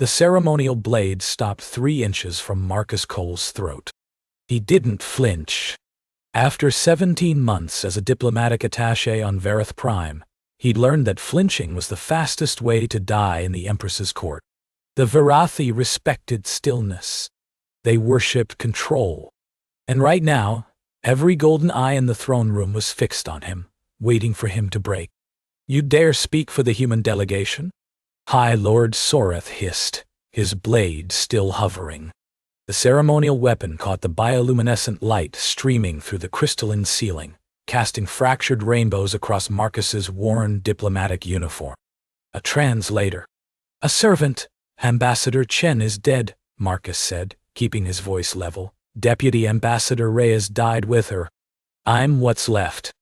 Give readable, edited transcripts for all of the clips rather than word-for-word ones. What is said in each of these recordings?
The ceremonial blade stopped 3 inches from Marcus Cole's throat. He didn't flinch. After 17 months as a diplomatic attaché on Verath Prime, he'd learned that flinching was the fastest way to die in the Empress's court. The Verathi respected stillness. They worshipped control. And right now, every golden eye in the throne room was fixed on him, waiting for him to break. "You dare speak for the human delegation?" High Lord Soreth hissed, his blade still hovering. The ceremonial weapon caught the bioluminescent light streaming through the crystalline ceiling, casting fractured rainbows across Marcus's worn diplomatic uniform. A translator. "A servant. Ambassador Chen is dead," Marcus said, keeping his voice level. "Deputy Ambassador Reyes died with her. I'm what's left."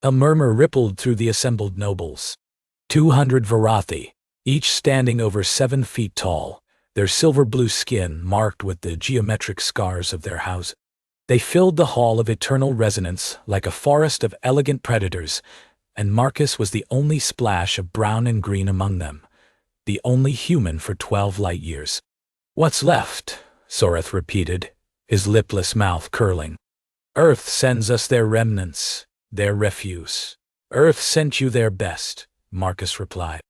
A murmur rippled through the assembled nobles. 200 Verathi, each standing over 7 feet tall, their silver-blue skin marked with the geometric scars of their houses. They filled the hall of eternal resonance like a forest of elegant predators, and Marcus was the only splash of brown and green among them, the only human for 12 light years. "What's left?" Soreth repeated, his lipless mouth curling. "Earth sends us their remnants, their refuse. Earth sent you their best," Marcus replied.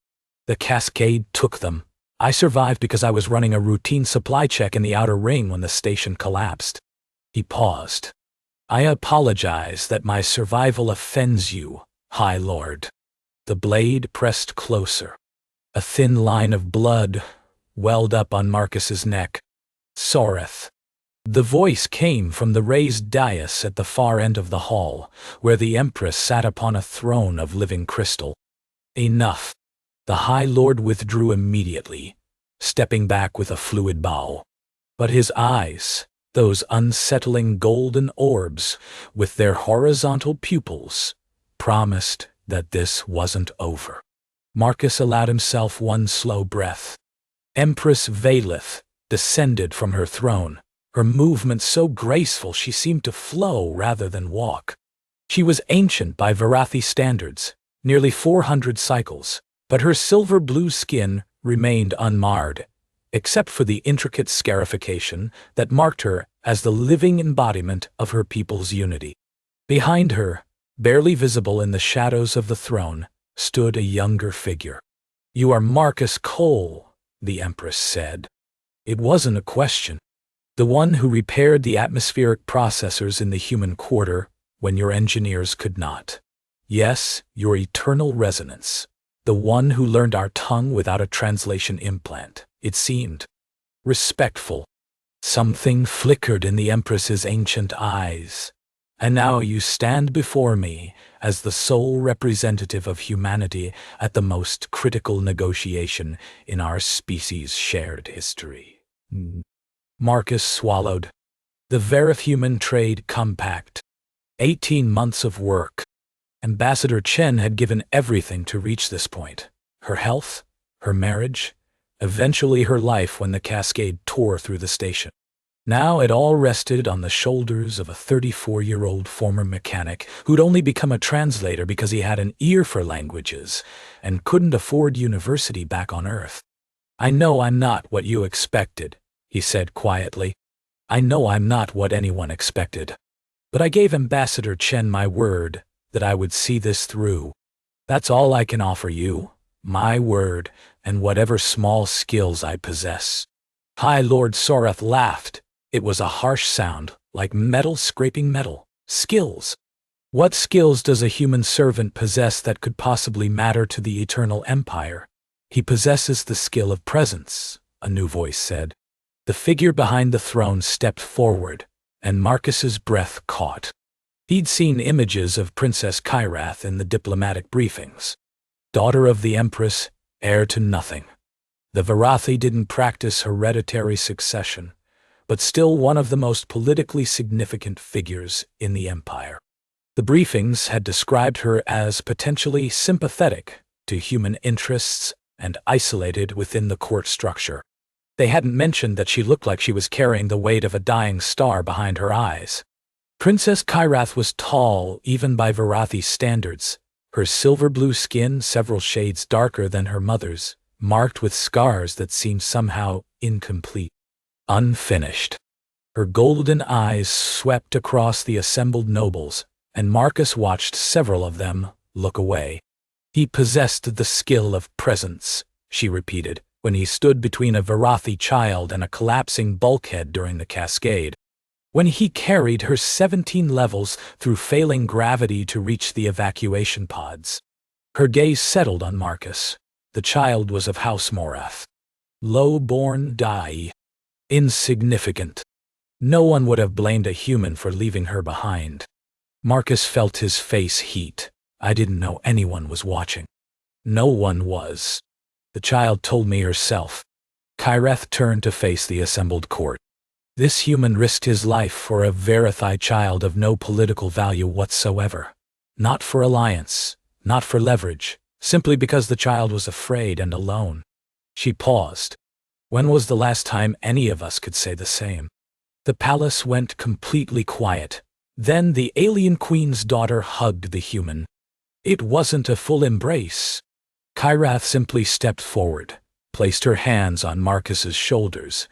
"The cascade took them. I survived because I was running a routine supply check in the outer ring when the station collapsed." He paused. "I apologize that my survival offends you, High Lord." The blade pressed closer. A thin line of blood welled up on Marcus's neck. "Soreth." The voice came from the raised dais at the far end of the hall, where the Empress sat upon a throne of living crystal. "Enough." The High Lord withdrew immediately, stepping back with a fluid bow. But his eyes, those unsettling golden orbs with their horizontal pupils, promised that this wasn't over. Marcus allowed himself one slow breath. Empress Valeth descended from her throne, her movement so graceful she seemed to flow rather than walk. She was ancient by Verathi standards, nearly 400 cycles, but her silver-blue skin remained unmarred, except for the intricate scarification that marked her as the living embodiment of her people's unity. Behind her, barely visible in the shadows of the throne, stood a younger figure. "You are Marcus Cole," the Empress said. It wasn't a question. "The one who repaired the atmospheric processors in the human quarter when your engineers could not. Yes, your eternal resonance. The one who learned our tongue without a translation implant." It seemed respectful. Something flickered in the Empress's ancient eyes. "And now you stand before me as the sole representative of humanity at the most critical negotiation in our species' shared history." Marcus swallowed. The Verath-Human Trade Compact. 18 months of work. Ambassador Chen had given everything to reach this point. Her health, her marriage, eventually her life when the cascade tore through the station. Now it all rested on the shoulders of a 34-year-old former mechanic who'd only become a translator because he had an ear for languages and couldn't afford university back on Earth. "I know I'm not what you expected," he said quietly. "I know I'm not what anyone expected. But I gave Ambassador Chen my word that I would see this through. That's all I can offer you, my word and whatever small skills I possess." High Lord Soreth laughed. It was a harsh sound, like metal scraping metal. "Skills? What skills does a human servant possess that could possibly matter to the Eternal Empire?" "He possesses the skill of presence," a new voice said. The figure behind the throne stepped forward, and Marcus's breath caught. He'd seen images of Princess Kyrath in the diplomatic briefings. Daughter of the Empress, heir to nothing. The Verathi didn't practice hereditary succession, but still one of the most politically significant figures in the Empire. The briefings had described her as potentially sympathetic to human interests and isolated within the court structure. They hadn't mentioned that she looked like she was carrying the weight of a dying star behind her eyes. Princess Kyrath was tall even by Verathi standards, her silver-blue skin several shades darker than her mother's, marked with scars that seemed somehow incomplete, unfinished. Her golden eyes swept across the assembled nobles, and Marcus watched several of them look away. He possessed the skill of presence, she repeated, when he stood between a Verathi child and a collapsing bulkhead during the cascade. When he carried her 17 levels through failing gravity to reach the evacuation pods. Her gaze settled on Marcus. The child was of House Morath. Low-born Dai. Insignificant. No one would have blamed a human for leaving her behind. Marcus felt his face heat. I didn't know anyone was watching. No one was. The child told me herself. Kyreth turned to face the assembled court. This human risked his life for a Verathi child of no political value whatsoever. Not for alliance, not for leverage, simply because the child was afraid and alone. She paused. When was the last time any of us could say the same? The palace went completely quiet. Then the alien queen's daughter hugged the human. It wasn't a full embrace. Kyreth simply stepped forward, placed her hands on Marcus's shoulders,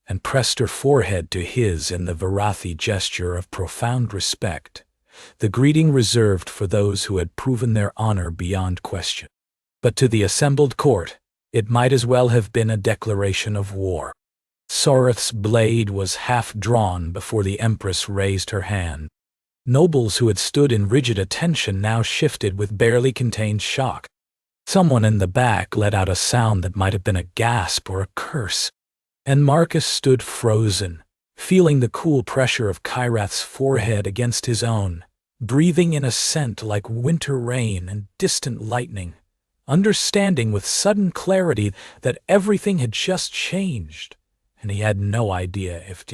and pressed her forehead to his in the Verathi gesture of profound respect, the greeting reserved for those who had proven their honor beyond question. But to the assembled court, it might as well have been a declaration of war. Soreth's blade was half drawn before the Empress raised her hand. Nobles who had stood in rigid attention now shifted with barely contained shock. Someone in the back let out a sound that might have been a gasp or a curse. And Marcus stood frozen, feeling the cool pressure of Kyreth's forehead against his own, breathing in a scent like winter rain and distant lightning, understanding with sudden clarity that everything had just changed, and he had no idea if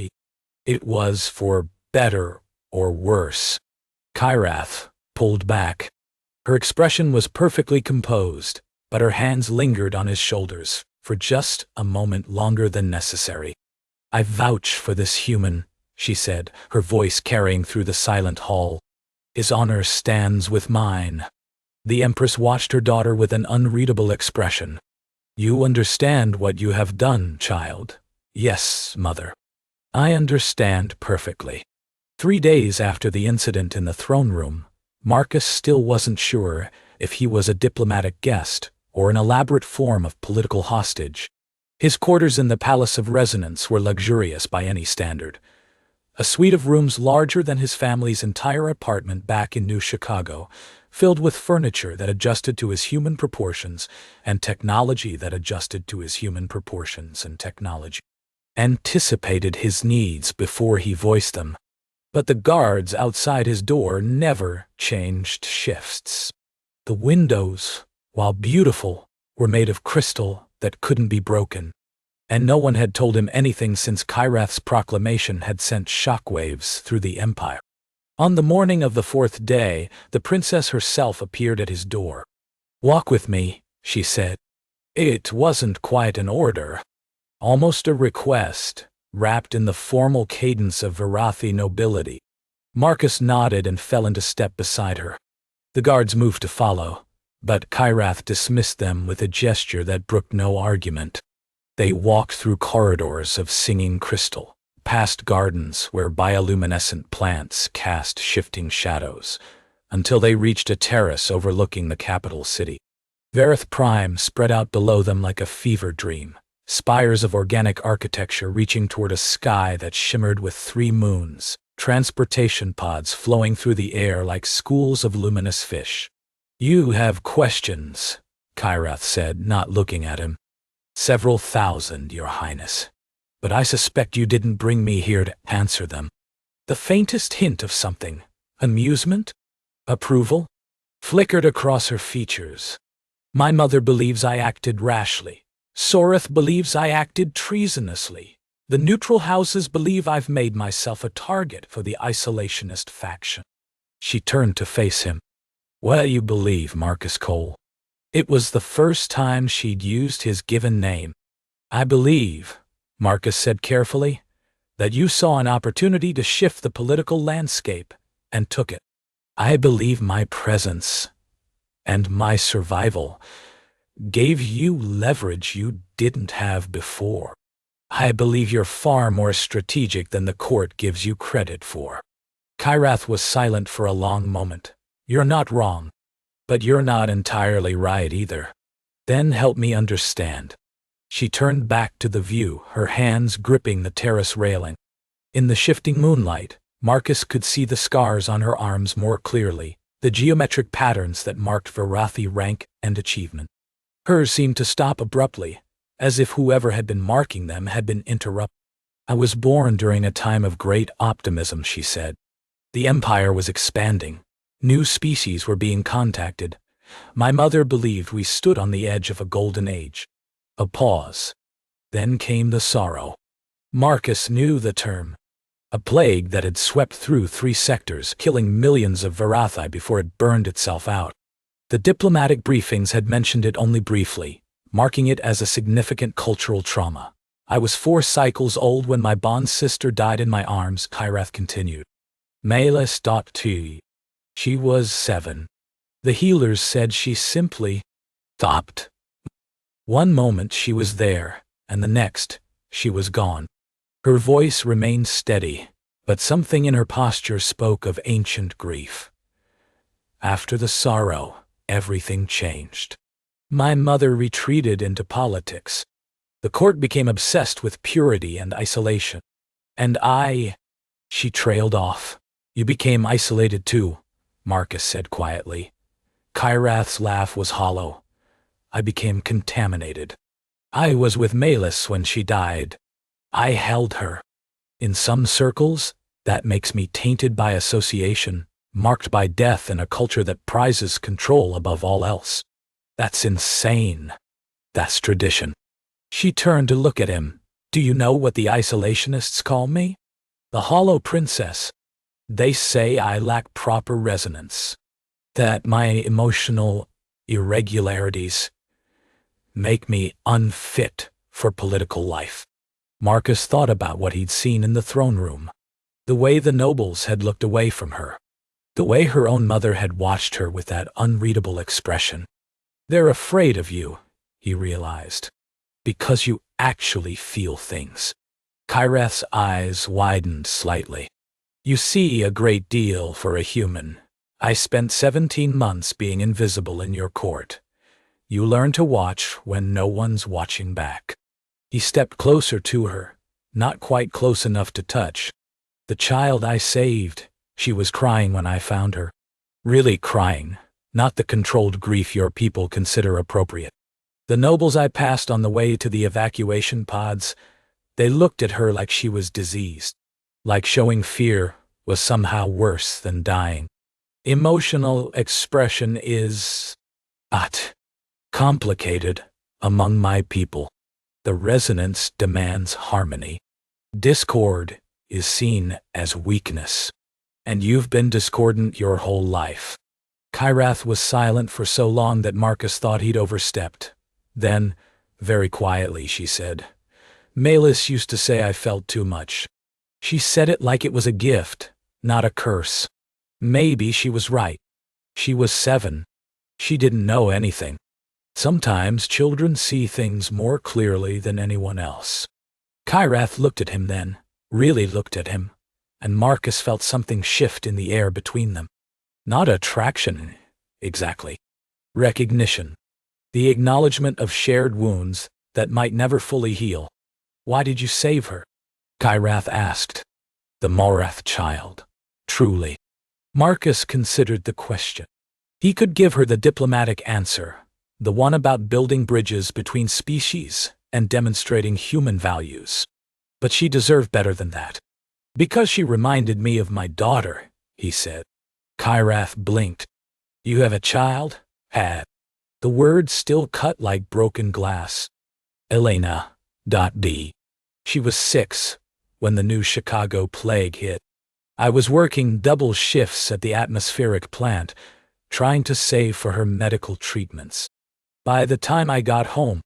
it was for better or worse. Kyreth pulled back. Her expression was perfectly composed, but her hands lingered on his shoulders for just a moment longer than necessary. I vouch for this human, she said, her voice carrying through the silent hall. His honor stands with mine. The Empress watched her daughter with an unreadable expression. You understand what you have done, child. Yes, mother. I understand perfectly. 3 days after the incident in the throne room, Marcus still wasn't sure if he was a diplomatic guest or an elaborate form of political hostage. His quarters in the Palace of Resonance were luxurious by any standard. A suite of rooms larger than his family's entire apartment back in New Chicago, filled with furniture that adjusted to his human proportions and technology that adjusted to his human proportions and technology. Anticipated his needs before he voiced them. But the guards outside his door never changed shifts. The windows, while beautiful, were made of crystal that couldn't be broken. And no one had told him anything since Kyreth's proclamation had sent shockwaves through the empire. On the morning of the 4th day, the princess herself appeared at his door. Walk with me, she said. It wasn't quite an order. Almost a request, wrapped in the formal cadence of Verathi nobility. Marcus nodded and fell into step beside her. The guards moved to follow, but Kyreth dismissed them with a gesture that brooked no argument. They walked through corridors of singing crystal, past gardens where bioluminescent plants cast shifting shadows, until they reached a terrace overlooking the capital city. Verath Prime spread out below them like a fever dream, spires of organic architecture reaching toward a sky that shimmered with 3 moons, transportation pods flowing through the air like schools of luminous fish. You have questions, Kyreth said, not looking at him. Several thousand, Your Highness. But I suspect you didn't bring me here to answer them. The faintest hint of something, amusement, approval, flickered across her features. My mother believes I acted rashly. Soreth believes I acted treasonously. The neutral houses believe I've made myself a target for the isolationist faction. She turned to face him. What do you believe, Marcus Cole? It was the first time she'd used his given name. I believe, Marcus said carefully, that you saw an opportunity to shift the political landscape and took it. I believe my presence and my survival gave you leverage you didn't have before. I believe you're far more strategic than the court gives you credit for." Kyrath was silent for a long moment. "You're not wrong. But you're not entirely right either. Then help me understand." She turned back to the view, her hands gripping the terrace railing. In the shifting moonlight, Marcus could see the scars on her arms more clearly, the geometric patterns that marked Verathi rank and achievement. Hers seemed to stop abruptly, as if whoever had been marking them had been interrupted. "I was born during a time of great optimism," she said. "The Empire was expanding. New species were being contacted. My mother believed we stood on the edge of a golden age." A pause. Then came the sorrow. Marcus knew the term. A plague that had swept through 3 sectors, killing millions of Verathi before it burned itself out. The diplomatic briefings had mentioned it only briefly, marking it as a significant cultural trauma. "I was 4 cycles old when my bond sister died in my arms," Kyrath continued. Melis.T. She was 7. The healers said she simply stopped. One moment she was there, and the next, she was gone. Her voice remained steady, but something in her posture spoke of ancient grief. "After the sorrow, everything changed. My mother retreated into politics. The court became obsessed with purity and isolation. And She trailed off. "You became isolated too," Marcus said quietly. Kyrath's laugh was hollow. "I became contaminated. I was with Melis when she died. I held her. In some circles, that makes me tainted by association, marked by death in a culture that prizes control above all else. That's insane. That's tradition." She turned to look at him. "Do you know what the isolationists call me? The Hollow Princess. They say I lack proper resonance. That my emotional irregularities make me unfit for political life." Marcus thought about what he'd seen in the throne room. The way the nobles had looked away from her. The way her own mother had watched her with that unreadable expression. "They're afraid of you," he realized. "Because you actually feel things." Kyrath's eyes widened slightly. "You see a great deal for a human. I spent 17 months being invisible in your court. You learn to watch when no one's watching back." He stepped closer to her, not quite close enough to touch. "The child I saved, she was crying when I found her. Really crying, not the controlled grief your people consider appropriate. The nobles I passed on the way to the evacuation pods, they looked at her like she was diseased. Like showing fear was somehow worse than dying. Emotional expression is complicated among my people. The resonance demands harmony. Discord is seen as weakness. And you've been discordant your whole life." Kyrath was silent for so long that Marcus thought he'd overstepped. Then, very quietly, she said, "Melis used to say I felt too much. She said it like it was a gift, not a curse. Maybe she was right. She was 7. She didn't know anything. Sometimes children see things more clearly than anyone else." Kyrath looked at him then, really looked at him, and Marcus felt something shift in the air between them. Not attraction, exactly. Recognition. The acknowledgement of shared wounds that might never fully heal. "Why did you save her?" Kyrath asked. "The Morath child. Truly." Marcus considered the question. He could give her the diplomatic answer, the one about building bridges between species and demonstrating human values. But she deserved better than that. "Because she reminded me of my daughter," he said. Kyrath blinked. "You have a child?" "Had." The words still cut like broken glass. Elena.D. She was 6 when the new Chicago plague hit. I was working double shifts at the atmospheric plant, trying to save for her medical treatments. By the time I got home,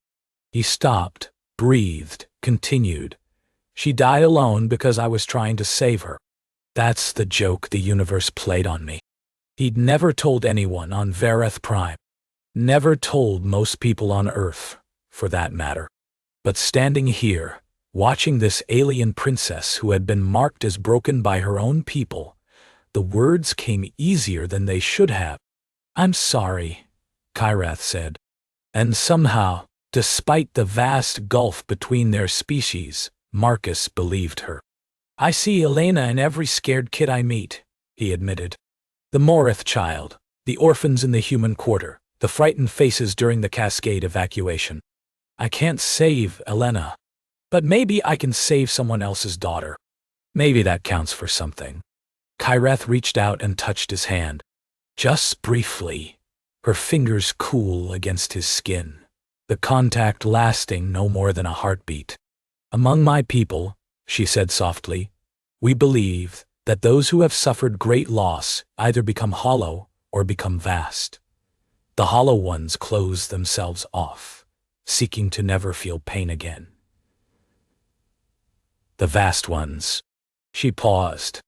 he stopped, breathed, continued. She died alone because I was trying to save her. That's the joke the universe played on me. He'd never told anyone on Verath Prime. Never told most people on Earth, for that matter. But standing here, watching this alien princess who had been marked as broken by her own people, the words came easier than they should have. "I'm sorry," Kyrath said. And somehow, despite the vast gulf between their species, Marcus believed her. "I see Elena in every scared kid I meet," he admitted. "The Morith child, the orphans in the human quarter, the frightened faces during the Cascade evacuation. I can't save Elena, but maybe I can save someone else's daughter. Maybe that counts for something." Kyrath reached out and touched his hand. Just briefly, her fingers cool against his skin, the contact lasting no more than a heartbeat. "Among my people," she said softly, "we believe that those who have suffered great loss either become hollow or become vast. The hollow ones close themselves off, seeking to never feel pain again. The vast ones." She paused.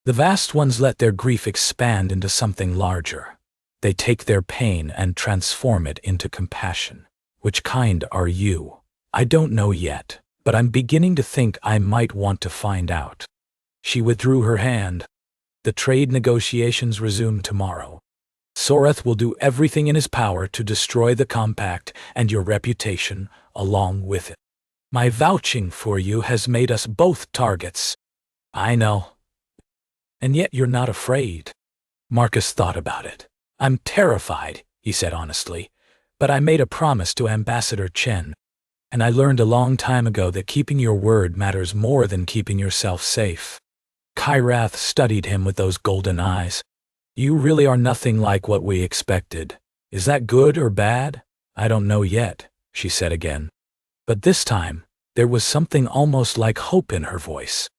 "The vast ones let their grief expand into something larger. They take their pain and transform it into compassion. Which kind are you? I don't know yet, but I'm beginning to think I might want to find out." She withdrew her hand. "The trade negotiations resume tomorrow. Sorath will do everything in his power to destroy the compact and your reputation along with it. My vouching for you has made us both targets." "I know. And yet you're not afraid." Marcus thought about it. "I'm terrified," he said honestly, "but I made a promise to Ambassador Chen, and I learned a long time ago that keeping your word matters more than keeping yourself safe." Kyrath studied him with those golden eyes. "You really are nothing like what we expected. Is that good or bad? I don't know yet," she said again. But this time, there was something almost like hope in her voice.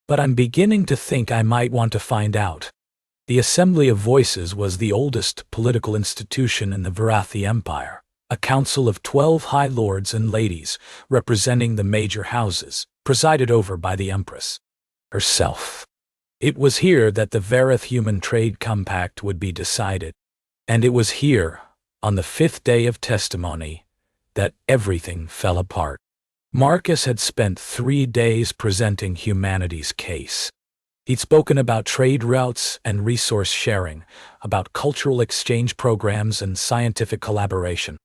"But I'm beginning to think I might want to find out." The Assembly of Voices was the oldest political institution in the Verathi Empire, a council of 12 high lords and ladies representing the major houses, presided over by the Empress herself. It was here that the Verath Human Trade Compact would be decided. And it was here, on the 5th day of testimony, that everything fell apart. Marcus had spent 3 days presenting humanity's case. He'd spoken about trade routes and resource sharing, about cultural exchange programs and scientific collaboration.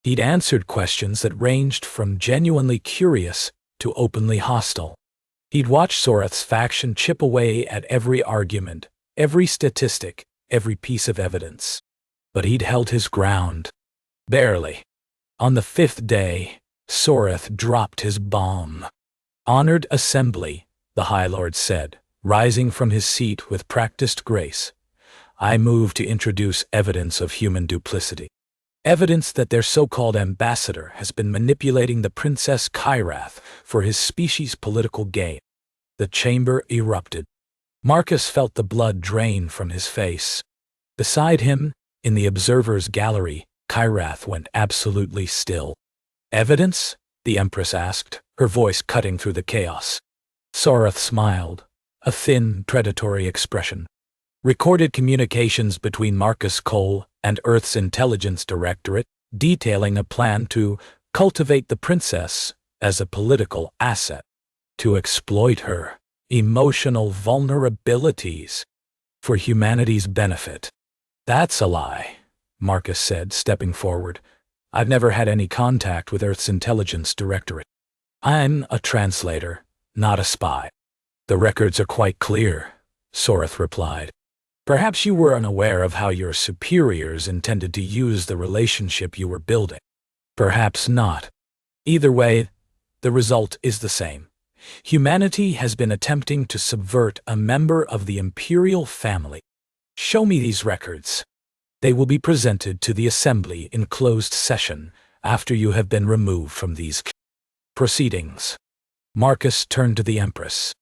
He'd answered questions that ranged from genuinely curious to openly hostile. He'd watched Sorath's faction chip away at every argument, every statistic, every piece of evidence. But he'd held his ground. Barely. On the 5th day, Sorath dropped his bomb. "Honored Assembly," the High Lord said, rising from his seat with practiced grace, "I move to introduce evidence of human duplicity. Evidence that their so-called ambassador has been manipulating the Princess Kyrath for his species' political gain." The chamber erupted. Marcus felt the blood drain from his face. Beside him, in the observer's gallery, Kyrath went absolutely still. "Evidence?" the Empress asked, her voice cutting through the chaos. Sorath smiled, a thin, predatory expression. "Recorded communications between Marcus Cole and Earth's Intelligence Directorate detailing a plan to cultivate the princess as a political asset, to exploit her emotional vulnerabilities for humanity's benefit." "That's a lie," Marcus said, stepping forward. "I've never had any contact with Earth's Intelligence Directorate. I'm a translator, not a spy." "The records are quite clear," Sorath replied. "Perhaps you were unaware of how your superiors intended to use the relationship you were building. Perhaps not. Either way, the result is the same. Humanity has been attempting to subvert a member of the imperial family. Show me these records. They will be presented to the Assembly in closed session after you have been removed from these proceedings." Marcus turned to the Empress.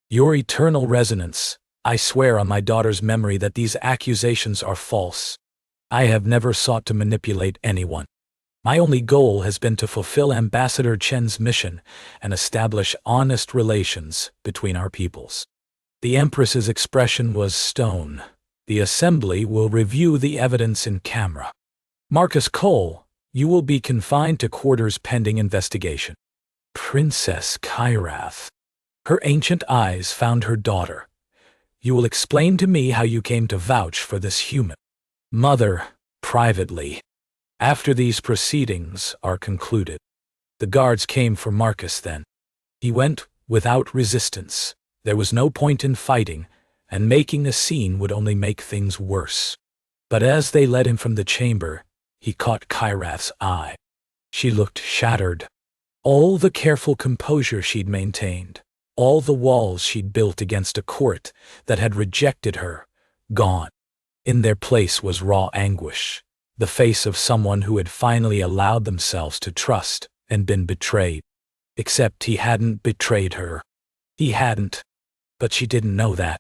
"Your eternal resonance, I swear on my daughter's memory that these accusations are false. I have never sought to manipulate anyone. My only goal has been to fulfill Ambassador Chen's mission and establish honest relations between our peoples." The Empress's expression was stone. "The Assembly will review the evidence in camera." Marcus Cole, you will be confined to quarters pending investigation. Princess Kyrath. Her ancient eyes found her daughter. You will explain to me how you came to vouch for this human. Mother, privately. After these proceedings are concluded. The guards came for Marcus then. He went without resistance. There was no point in fighting, and making a scene would only make things worse. But as they led him from the chamber, he caught Kyrath's eye. She looked shattered. All the careful composure she'd maintained, all the walls she'd built against a court that had rejected her, gone. In their place was raw anguish, the face of someone who had finally allowed themselves to trust and been betrayed. Except he hadn't betrayed her. He hadn't. But she didn't know that.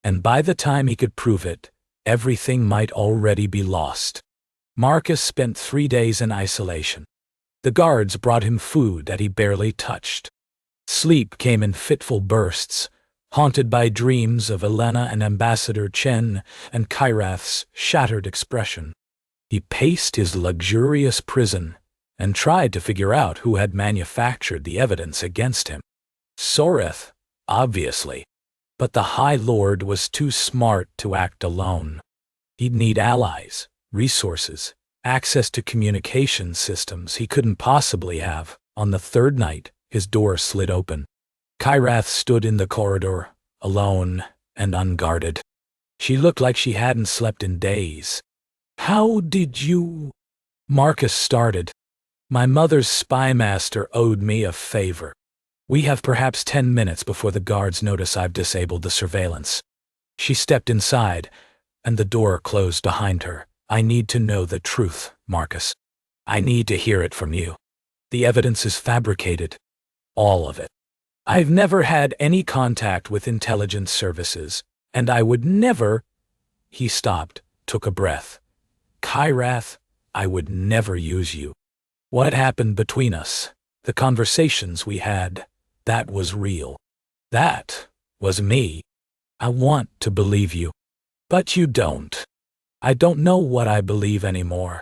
And by the time he could prove it, everything might already be lost. Marcus spent 3 days in isolation. The guards brought him food that he barely touched. Sleep came in fitful bursts, haunted by dreams of Elena and Ambassador Chen and Kyrath's shattered expression. He paced his luxurious prison and tried to figure out who had manufactured the evidence against him. Soreth, obviously. But the High Lord was too smart to act alone. He'd need allies, resources, access to communication systems he couldn't possibly have. On the third night, his door slid open. Kyrath stood in the corridor, alone and unguarded. She looked like she hadn't slept in days. "How did you—" Marcus started. "My mother's spymaster owed me a favor. We have perhaps 10 minutes before the guards notice I've disabled the surveillance." She stepped inside, and the door closed behind her. "I need to know the truth, Marcus. I need to hear it from you. The evidence is fabricated. All of it. I've never had any contact with intelligence services, and I would never—" He stopped, took a breath. "Kyrath, I would never use you. What happened between us, the conversations we had, that was real. That was me. I want to believe you. But you don't. I don't know what I believe anymore."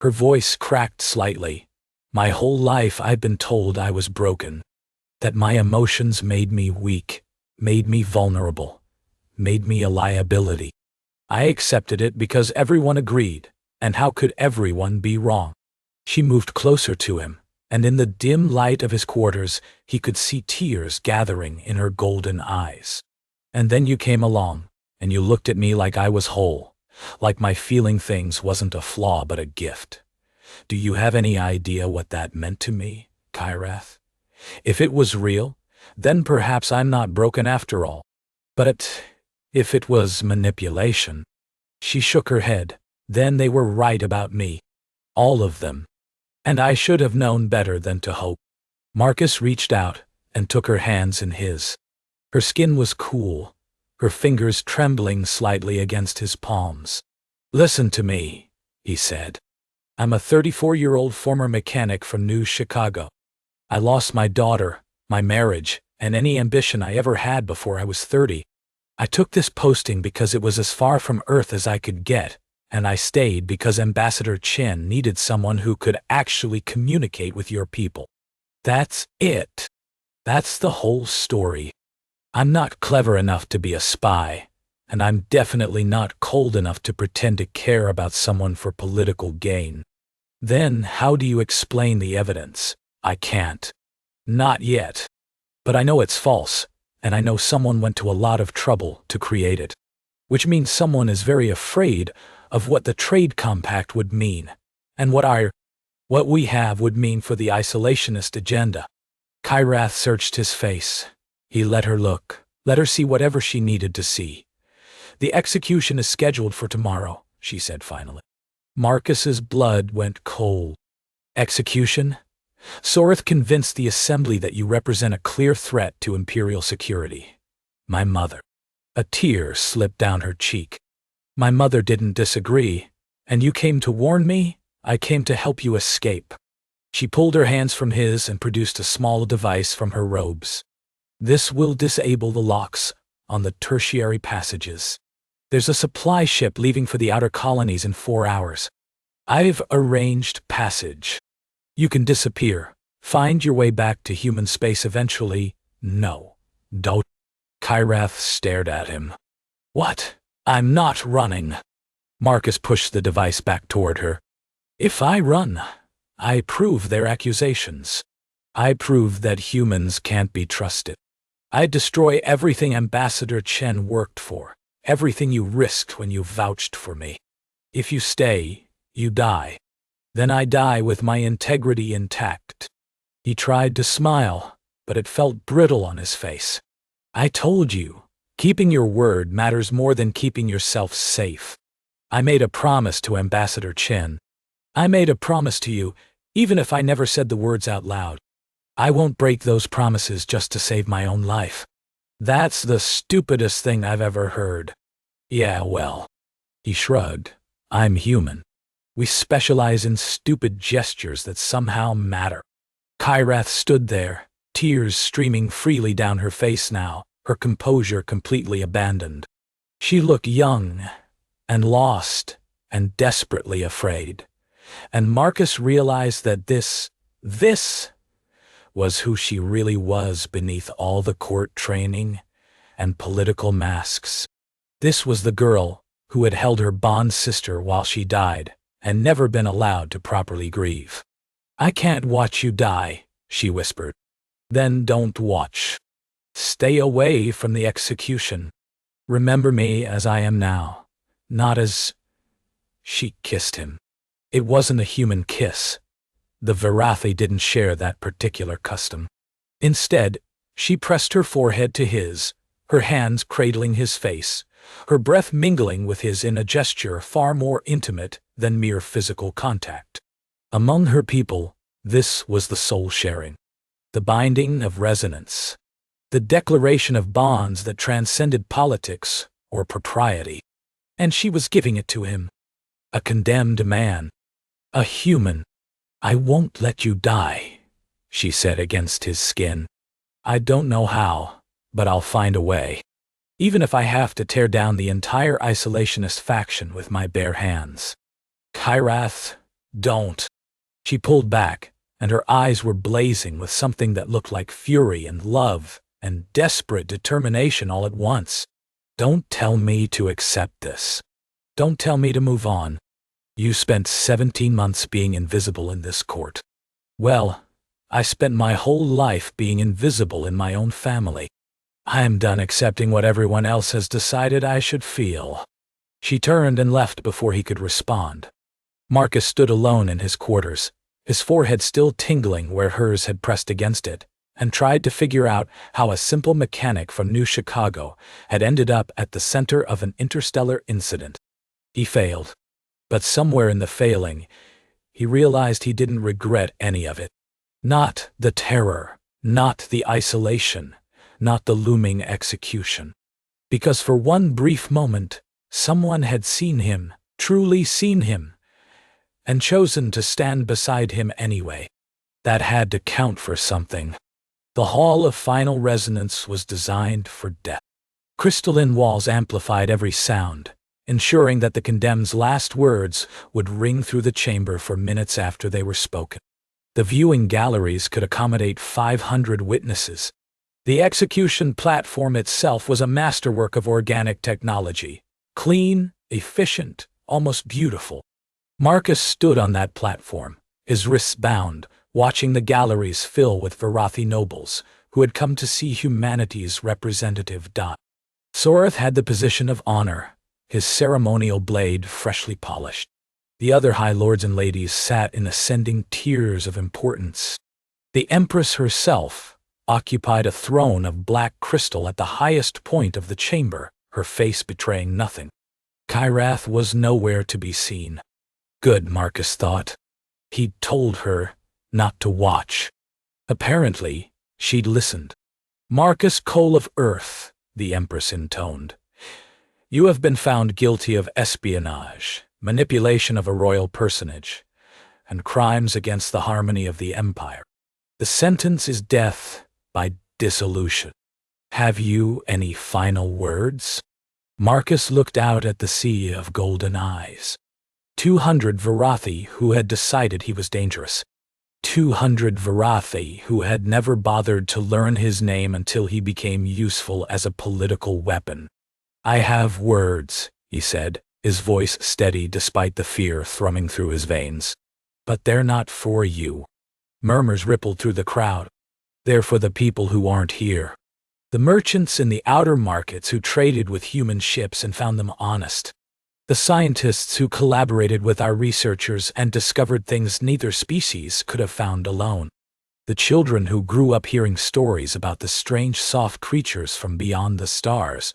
Her voice cracked slightly. "My whole life I've been told I was broken, that my emotions made me weak, made me vulnerable, made me a liability. I accepted it because everyone agreed, and how could everyone be wrong?" She moved closer to him, and in the dim light of his quarters he could see tears gathering in her golden eyes. "And then you came along, and you looked at me like I was whole, like my feeling things wasn't a flaw but a gift. Do you have any idea what that meant to me, Kyrath? If it was real, then perhaps I'm not broken after all. But if it was manipulation—" She shook her head. "Then they were right about me. All of them. And I should have known better than to hope." Marcus reached out and took her hands in his. Her skin was cool, her fingers trembling slightly against his palms. "Listen to me," he said. "I'm a 34-year-old former mechanic from New Chicago. I lost my daughter, my marriage, and any ambition I ever had before I was 30. I took this posting because it was as far from Earth as I could get, and I stayed because Ambassador Chen needed someone who could actually communicate with your people. That's it. That's the whole story. I'm not clever enough to be a spy, and I'm definitely not cold enough to pretend to care about someone for political gain. Then how do you explain the evidence? I can't. Not yet. But I know it's false, and I know someone went to a lot of trouble to create it. Which means someone is very afraid of what the trade compact would mean, and what we have would mean for the isolationist agenda." Kyrath searched his face. He let her look, let her see whatever she needed to see. "The execution is scheduled for tomorrow," she said finally. Marcus's blood went cold. "Execution? Soreth convinced the Assembly that you represent a clear threat to Imperial security. My mother." A tear slipped down her cheek. "My mother didn't disagree, and you came to warn me? I came to help you escape." She pulled her hands from his and produced a small device from her robes. "This will disable the locks on the tertiary passages. There's a supply ship leaving for the outer colonies in 4 hours. I've arranged passage. You can disappear, find your way back to human space eventually. No, don't. Kyrath stared at him. What? I'm not running. Marcus pushed the device back toward her. If I run, I prove their accusations. I prove that humans can't be trusted. I destroy everything Ambassador Chen worked for, everything you risked when you vouched for me. If you stay, you die. Then I die with my integrity intact. He tried to smile, but it felt brittle on his face. I told you, keeping your word matters more than keeping yourself safe. I made a promise to Ambassador Chen. I made a promise to you, even if I never said the words out loud. I won't break those promises just to save my own life. That's the stupidest thing I've ever heard. Yeah, well. He shrugged. I'm human. We specialize in stupid gestures that somehow matter. Kyrath stood there, tears streaming freely down her face now, her composure completely abandoned. She looked young, and lost, and desperately afraid. And Marcus realized that this was who she really was beneath all the court training and political masks. This was the girl who had held her bond sister while she died, and never been allowed to properly grieve. I can't watch you die, she whispered. Then don't watch. Stay away from the execution. Remember me as I am now, not as... She kissed him. It wasn't a human kiss. The Verathi didn't share that particular custom. Instead, she pressed her forehead to his, her hands cradling his face, her breath mingling with his in a gesture far more intimate than mere physical contact. Among her people, this was the soul sharing, the binding of resonance, the declaration of bonds that transcended politics or propriety. And she was giving it to him. A condemned man. A human. I won't let you die, she said against his skin. I don't know how, but I'll find a way. Even if I have to tear down the entire isolationist faction with my bare hands. Kyrath, don't. She pulled back, and her eyes were blazing with something that looked like fury and love and desperate determination all at once. Don't tell me to accept this. Don't tell me to move on. You spent 17 months being invisible in this court. Well, I spent my whole life being invisible in my own family. I am done accepting what everyone else has decided I should feel. She turned and left before he could respond. Marcus stood alone in his quarters, his forehead still tingling where hers had pressed against it, and tried to figure out how a simple mechanic from New Chicago had ended up at the center of an interstellar incident. He failed. But somewhere in the failing, he realized he didn't regret any of it. Not the terror, not the isolation, not the looming execution. Because for one brief moment, someone had seen him, truly seen him, and chosen to stand beside him anyway. That had to count for something. The Hall of Final Resonance was designed for death. Crystalline walls amplified every sound, ensuring that the condemned's last words would ring through the chamber for minutes after they were spoken. The viewing galleries could accommodate 500 witnesses. The execution platform itself was a masterwork of organic technology, clean, efficient, almost beautiful. Marcus stood on that platform, his wrists bound, watching the galleries fill with Verathi nobles who had come to see humanity's representative die. Sorath had the position of honor, his ceremonial blade freshly polished. The other high lords and ladies sat in ascending tiers of importance. The Empress herself occupied a throne of black crystal at the highest point of the chamber, her face betraying nothing. Kyrath was nowhere to be seen. Good, Marcus thought. He'd told her not to watch. Apparently, she'd listened. Marcus Cole of Earth, the Empress intoned. You have been found guilty of espionage, manipulation of a royal personage, and crimes against the harmony of the Empire. The sentence is death by dissolution. Have you any final words? Marcus looked out at the sea of golden eyes. 200 Verathi who had decided he was dangerous. 200 Verathi who had never bothered to learn his name until he became useful as a political weapon. "I have words," he said, his voice steady despite the fear thrumming through his veins. "But they're not for you." Murmurs rippled through the crowd. "They're for the people who aren't here. The merchants in the outer markets who traded with human ships and found them honest. The scientists who collaborated with our researchers and discovered things neither species could have found alone. The children who grew up hearing stories about the strange soft creatures from beyond the stars,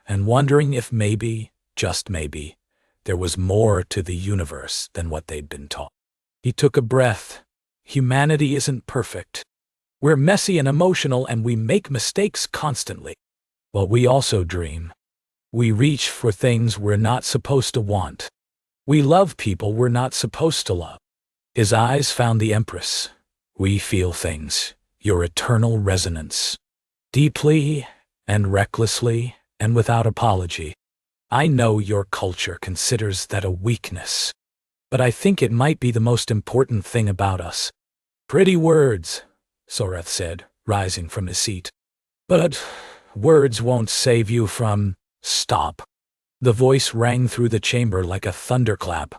and wondering if maybe, just maybe, there was more to the universe than what they'd been taught." He took a breath. "Humanity isn't perfect. We're messy and emotional, and we make mistakes constantly. But we also dream. We reach for things we're not supposed to want. We love people we're not supposed to love." His eyes found the Empress. "We feel things, your eternal resonance. Deeply and recklessly and without apology. I know your culture considers that a weakness, but I think it might be the most important thing about us." "Pretty words," Soreth said, rising from his seat. "But words won't save you from—" "Stop." The voice rang through the chamber like a thunderclap.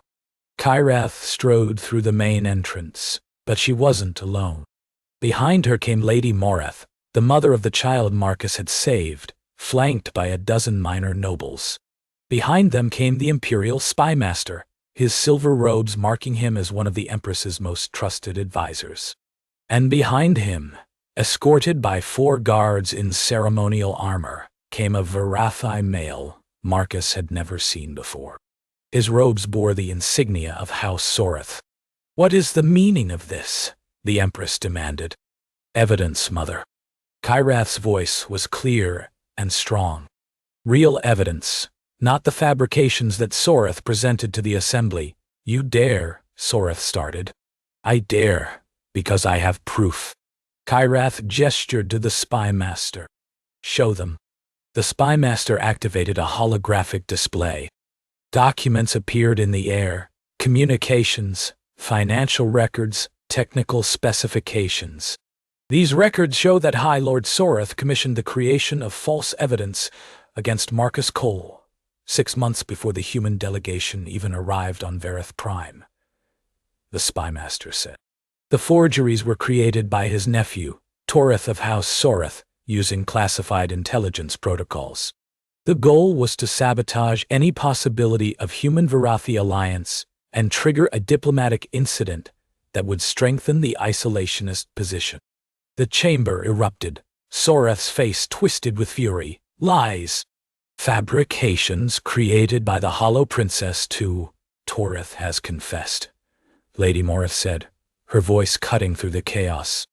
Kyrath strode through the main entrance, but she wasn't alone. Behind her came Lady Moreth, the mother of the child Marcus had saved, flanked by a dozen minor nobles. Behind them came the Imperial Spymaster, his silver robes marking him as one of the Empress's most trusted advisors. And behind him, escorted by 4 guards in ceremonial armor, came a Verathi male Marcus had never seen before. His robes bore the insignia of House Soreth. "What is the meaning of this?" the Empress demanded. "Evidence, Mother." Kyrath's voice was clear and strong. "Real evidence, not the fabrications that Soreth presented to the Assembly." "You dare," Soreth started. "I dare, because I have proof." Kyrath gestured to the Spymaster. "Show them." The Spymaster activated a holographic display. Documents appeared in the air, communications, financial records, technical specifications. "These records show that High Lord Soreth commissioned the creation of false evidence against Marcus Cole 6 months before the human delegation even arrived on Verath Prime," the Spymaster said. "The forgeries were created by his nephew, Toreth of House Soreth, using classified intelligence protocols. The goal was to sabotage any possibility of human Verathi alliance and trigger a diplomatic incident that would strengthen the isolationist position." The chamber erupted. Soreth's face twisted with fury. "Lies! Fabrications created by the Hollow Princess too. Toreth has confessed," Lady Moreth said, her voice cutting through the chaos.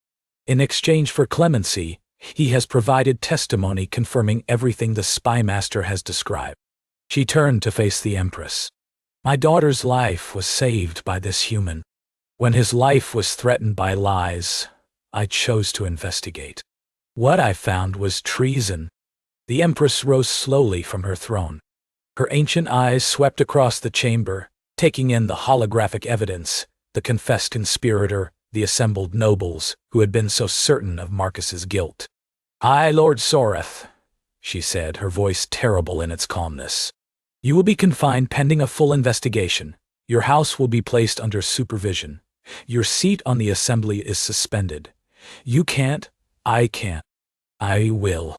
"In exchange for clemency, he has provided testimony confirming everything the Spymaster has described." She turned to face the Empress. "My daughter's life was saved by this human. When his life was threatened by lies, I chose to investigate. What I found was treason." The Empress rose slowly from her throne. Her ancient eyes swept across the chamber, taking in the holographic evidence, the confessed conspirator, the assembled nobles who had been so certain of Marcus's guilt. "High Lord Soreth," she said, her voice terrible in its calmness, "you will be confined pending a full investigation. Your house will be placed under supervision. Your seat on the Assembly is suspended. You can't, I can't. I will.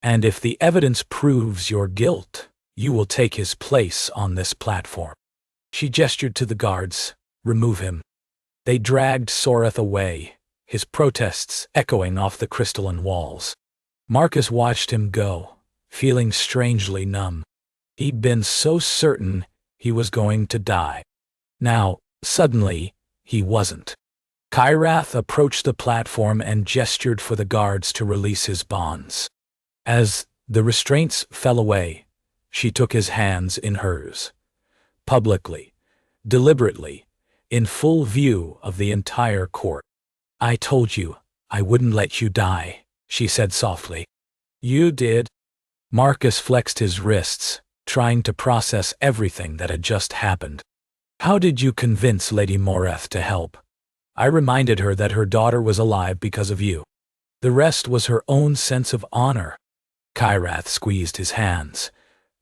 And if the evidence proves your guilt, you will take his place on this platform." She gestured to the guards. "Remove him." They dragged Soreth away, his protests echoing off the crystalline walls. Marcus watched him go, feeling strangely numb. He'd been so certain he was going to die. Now, suddenly, he wasn't. Kyrath approached the platform and gestured for the guards to release his bonds. As the restraints fell away, she took his hands in hers. Publicly, deliberately, in full view of the entire court. "I told you I wouldn't let you die," she said softly. "You did." Marcus flexed his wrists, trying to process everything that had just happened. How did you convince Lady Moreth to help? I reminded her that her daughter was alive because of you. The rest was her own sense of honor. Kyrath squeezed his hands.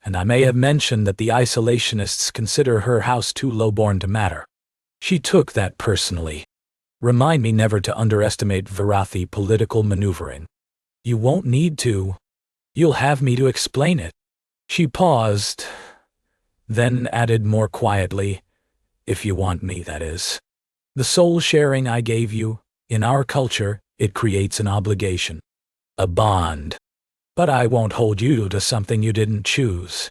And I may have mentioned that the isolationists consider her house too lowborn to matter. She took that personally. Remind me never to underestimate Verathi political maneuvering. You won't need to. You'll have me to explain it. She paused, then added more quietly, if you want me, that is. The soul sharing I gave you, in our culture, it creates an obligation. A bond. But I won't hold you to something you didn't choose.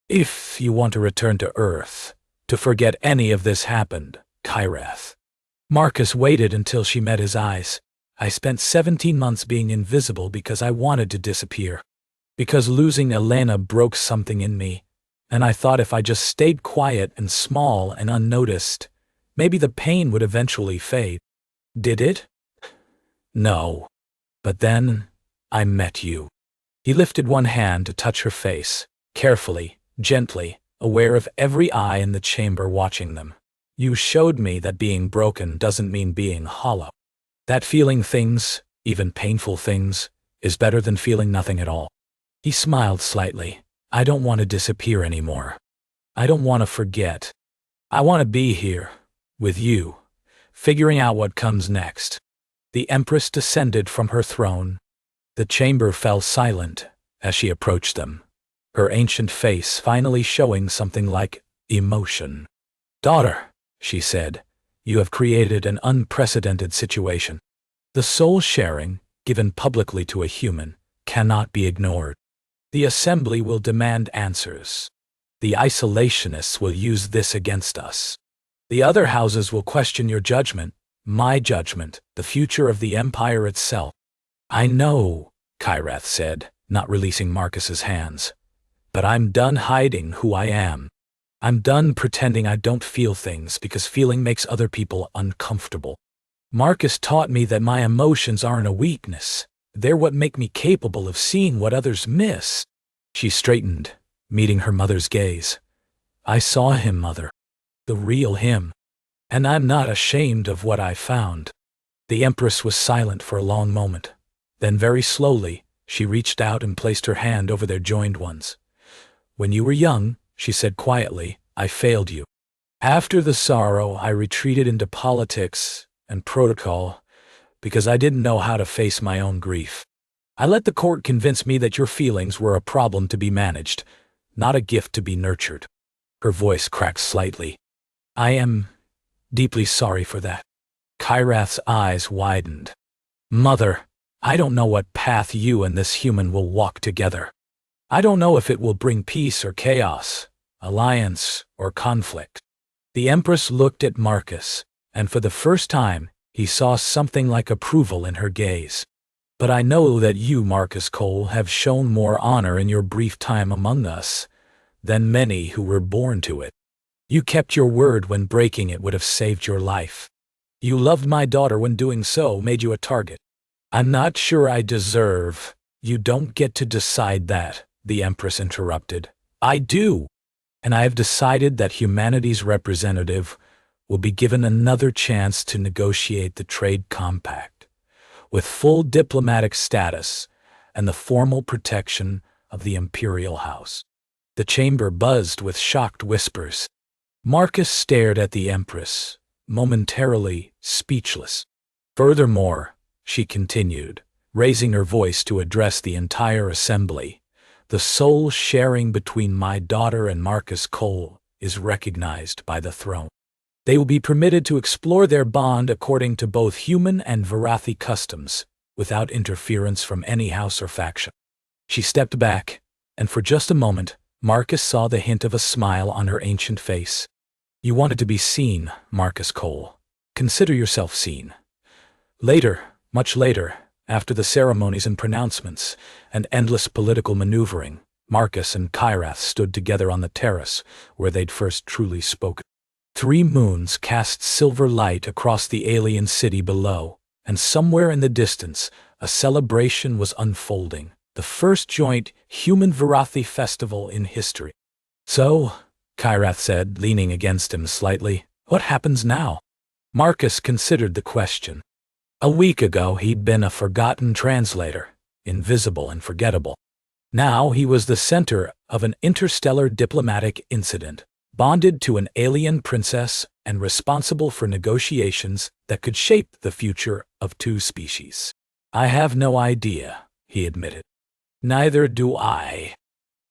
If you want to return to Earth, to forget any of this happened, Kyrath. Marcus waited until she met his eyes. I spent 17 months being invisible because I wanted to disappear. Because losing Elena broke something in me, and I thought if I just stayed quiet and small and unnoticed, maybe the pain would eventually fade. Did it? No. But then, I met you. He lifted one hand to touch her face, carefully, gently, aware of every eye in the chamber watching them. You showed me that being broken doesn't mean being hollow. That feeling things, even painful things, is better than feeling nothing at all. He smiled slightly. I don't want to disappear anymore. I don't want to forget. I want to be here, with you, figuring out what comes next. The Empress descended from her throne. The chamber fell silent as she approached them, her ancient face finally showing something like emotion. Daughter, she said, you have created an unprecedented situation. The soul sharing, given publicly to a human, cannot be ignored. The Assembly will demand answers. The isolationists will use this against us. The other houses will question your judgment, my judgment, the future of the Empire itself. I know, Kyrath said, not releasing Marcus's hands. But I'm done hiding who I am. I'm done pretending I don't feel things because feeling makes other people uncomfortable. Marcus taught me that my emotions aren't a weakness. They're what make me capable of seeing what others miss. She straightened, meeting her mother's gaze. I saw him, Mother. The real him. And I'm not ashamed of what I found. The Empress was silent for a long moment. Then very slowly, she reached out and placed her hand over their joined ones. When you were young, she said quietly, I failed you. After the sorrow, I retreated into politics and protocol because I didn't know how to face my own grief. I let the court convince me that your feelings were a problem to be managed, not a gift to be nurtured. Her voice cracked slightly. I am deeply sorry for that. Kyrath's eyes widened. Mother, I don't know what path you and this human will walk together. I don't know if it will bring peace or chaos, alliance or conflict. The Empress looked at Marcus, and for the first time, he saw something like approval in her gaze. But I know that you, Marcus Cole, have shown more honor in your brief time among us than many who were born to it. You kept your word when breaking it would have saved your life. You loved my daughter when doing so made you a target. I'm not sure I deserve. You don't get to decide that, the Empress interrupted. I do. And I have decided that humanity's representative will be given another chance to negotiate the trade compact, with full diplomatic status and the formal protection of the Imperial House. The chamber buzzed with shocked whispers. Marcus stared at the Empress, momentarily speechless. Furthermore, she continued, raising her voice to address the entire assembly, the soul sharing between my daughter and Marcus Cole is recognized by the throne. They will be permitted to explore their bond according to both human and Verathi customs, without interference from any house or faction. She stepped back, and for just a moment, Marcus saw the hint of a smile on her ancient face. You wanted to be seen, Marcus Cole. Consider yourself seen. Later, much later, after the ceremonies and pronouncements and endless political maneuvering, Marcus and Kyrath stood together on the terrace where they'd first truly spoken. 3 moons cast silver light across the alien city below, and somewhere in the distance, a celebration was unfolding, the first joint human Verathi festival in history. So, Kyrath said, leaning against him slightly. What happens now? Marcus considered the question. A week ago he'd been a forgotten translator, invisible and forgettable. Now he was the center of an interstellar diplomatic incident, bonded to an alien princess and responsible for negotiations that could shape the future of two species. I have no idea, he admitted. Neither do I.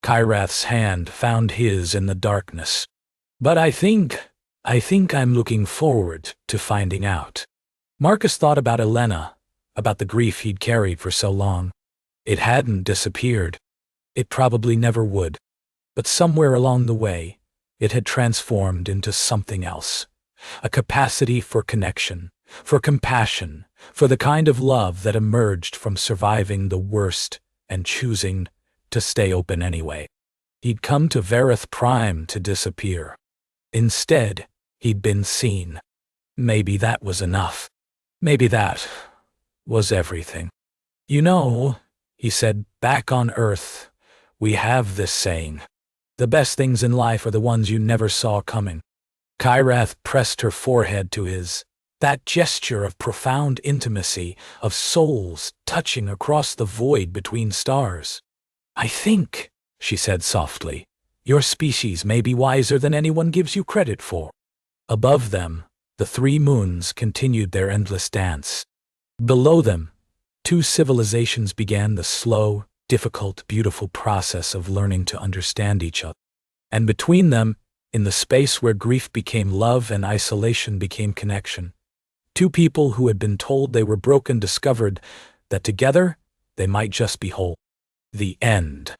Kyrath's hand found his in the darkness. But I think I'm looking forward to finding out. Marcus thought about Elena, about the grief he'd carried for so long. It hadn't disappeared. It probably never would. But somewhere along the way, it had transformed into something else. A capacity for connection, for compassion, for the kind of love that emerged from surviving the worst and choosing to stay open anyway. He'd come to Verath Prime to disappear. Instead, he'd been seen. Maybe that was enough. Maybe that was everything. You know, he said, back on Earth, we have this saying. The best things in life are the ones you never saw coming. Kyrath pressed her forehead to his. That gesture of profound intimacy, of souls touching across the void between stars. I think, she said softly, your species may be wiser than anyone gives you credit for. Above them, the three moons continued their endless dance. Below them, two civilizations began the slow, difficult, beautiful process of learning to understand each other. And between them, in the space where grief became love and isolation became connection, two people who had been told they were broken discovered that together they might just be whole. The end.